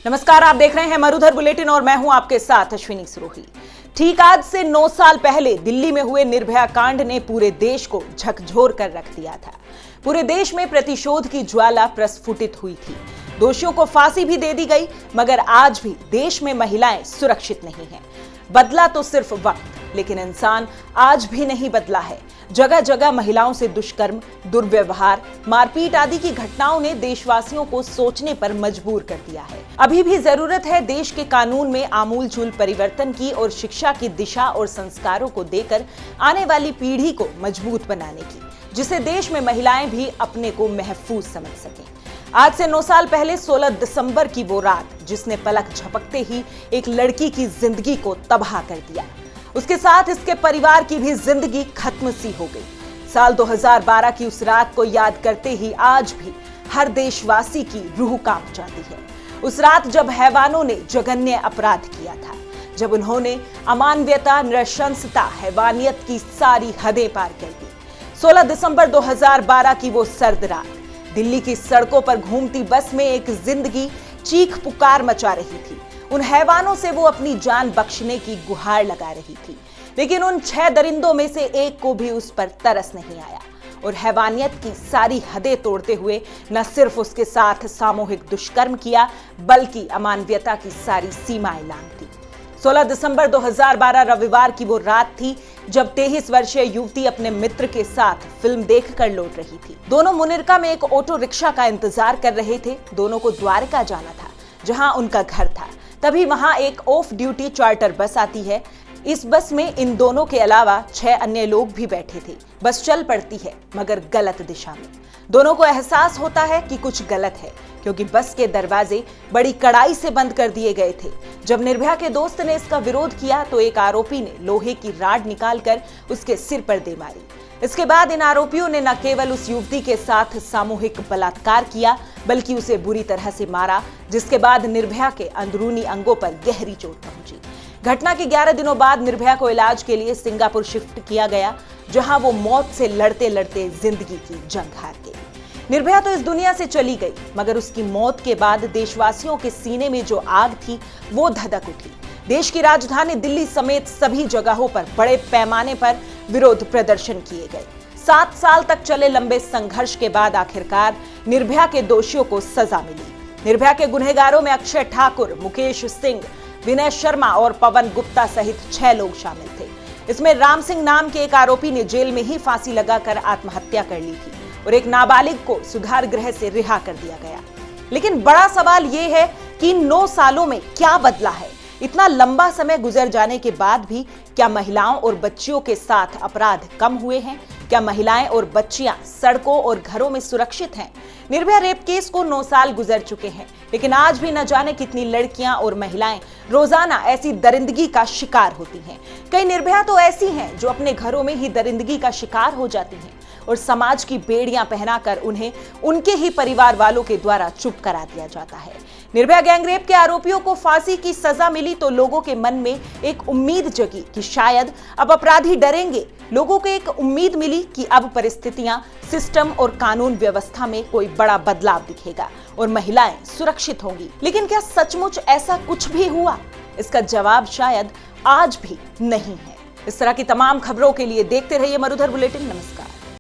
नमस्कार, आप देख रहे हैं मरुधर बुलेटिन और मैं हूं आपके साथ अश्विनी सुरोही। ठीक आज से 9 साल पहले दिल्ली में हुए निर्भया कांड ने पूरे देश को झकझोर कर रख दिया था। पूरे देश में प्रतिशोध की ज्वाला प्रस्फुटित हुई थी। दोषियों को फांसी भी दे दी गई, मगर आज भी देश में महिलाएं सुरक्षित नहीं हैं। बदला तो सिर्फ वक्त, लेकिन इंसान आज भी नहीं बदला है। जगह जगह महिलाओं से दुष्कर्म, दुर्व्यवहार, मारपीट आदि की घटनाओं ने देशवासियों को सोचने पर मजबूर कर दिया है। अभी भी जरूरत है देश के कानून में आमूलचूल परिवर्तन की और शिक्षा की दिशा और संस्कारों को देकर आने वाली पीढ़ी को मजबूत बनाने की, जिससे देश में महिलाएं भी अपने को महफूज समझ सकें। आज से 9 साल पहले 16 दिसंबर की वो रात, जिसने पलक झपकते ही एक लड़की की जिंदगी को तबाह कर दिया, उसके साथ इसके परिवार की भी जिंदगी खत्म सी हो गई। साल 2012 की उस रात को याद करते ही आज भी हर देशवासी की रूह कांप जाती है। उस रात जब हैवानों ने जघन्य अपराध किया था, जब उन्होंने अमानवीयता, नृशंसता, हैवानियत की सारी हदें पार कर दी। 16 दिसंबर 2012 की वो सर्द रात, दिल्ली की सड़कों पर घूमती बस में एक जिंदगी चीख पुकार मचा रही थी। उन हैवानों से वो अपनी जान बख्शने की गुहार लगा रही थी, लेकिन उन 6 दरिंदों में से एक को भी उस पर तरस नहीं आया और हैवानियत की सारी हदें तोड़ते हुए न सिर्फ उसके साथ सामूहिक दुष्कर्म किया, बल्कि अमानवीयता की सारी सीमाएं लांघ दी। 16 दिसंबर 2012 रविवार की वो रात थी जब 23 वर्षीय युवती अपने मित्र के साथ फिल्म देखकर लौट रही थी। दोनों मुनिरका में एक ऑटो रिक्शा का इंतजार कर रहे थे। दोनों को द्वारका जाना था, जहां उनका घर था। तभी वहां एक ऑफ ड्यूटी चार्टर बस आती है। इस बस में इन दोनों के अलावा 6 अन्य लोग भी बैठे थे। बस चल पड़ती है, मगर गलत दिशा में। दोनों को एहसास होता है कि कुछ गलत है, क्योंकि बस के दरवाजे बड़ी कड़ाई से बंद कर दिए गए थे। जब निर्भया के दोस्त ने इसका विरोध किया तो एक आरोपी ने लोहे की राड निकालकर उसके सिर पर दे मारी। इसके बाद इन आरोपियों ने न केवल उस युवती के साथ सामूहिक बलात्कार किया, बल्कि उसे बुरी तरह से मारा, जिसके बाद निर्भया के अंदरूनी अंगों पर गहरी चोट पहुंची। घटना के 11 दिनों बाद निर्भया को इलाज के लिए सिंगापुर शिफ्ट किया गया, जहां वो मौत से लड़ते लड़ते जिंदगी की जंग हार गई। निर्भया तो इस दुनिया से चली गई, मगर उसकी मौत के बाद देशवासियों के सीने में जो आग थी वो धधक उठी। देश की राजधानी दिल्ली समेत सभी जगहों पर बड़े पैमाने पर विरोध प्रदर्शन किए गए। 7 साल तक चले लंबे संघर्ष के बाद आखिरकार निर्भया के दोषियों को सजा मिली। निर्भया के गुनहगारों में अक्षय ठाकुर, मुकेश सिंह, विनय शर्मा और पवन गुप्ता सहित 6 लोग शामिल थे। इसमें राम सिंह नाम के एक आरोपी ने जेल में ही फांसी लगाकर आत्महत्या कर ली थी और एक नाबालिग को सुधार गृह से रिहा कर दिया गया। लेकिन बड़ा सवाल यह है कि इन 9 सालों में क्या बदला है? इतना लंबा समय गुजर जाने के बाद भी क्या महिलाओं और बच्चियों के साथ अपराध कम हुए हैं? क्या महिलाएं और बच्चियां सड़कों और घरों में सुरक्षित हैं? निर्भया रेप केस को 9 साल गुजर चुके हैं, लेकिन आज भी न जाने कितनी लड़कियां और महिलाएं रोजाना ऐसी दरिंदगी का शिकार होती हैं। कई निर्भया तो ऐसी हैं जो अपने घरों में ही दरिंदगी का शिकार हो जाती हैं और समाज की बेड़ियां पहनाकर उन्हें उनके ही परिवार वालों के द्वारा चुप करा दिया जाता है। निर्भया गैंगरेप के आरोपियों को फांसी की सजा मिली तो लोगों के मन में एक उम्मीद जगी कि शायद अब अपराधी डरेंगे। लोगों को एक उम्मीद मिली कि अब परिस्थितियां, सिस्टम और कानून व्यवस्था में कोई बड़ा बदलाव दिखेगा और महिलाएं सुरक्षित होंगी। लेकिन क्या सचमुच ऐसा कुछ भी हुआ? इसका जवाब शायद आज भी नहीं है। इस तरह की तमाम खबरों के लिए देखते रहिए मरुधर बुलेटिन। नमस्कार।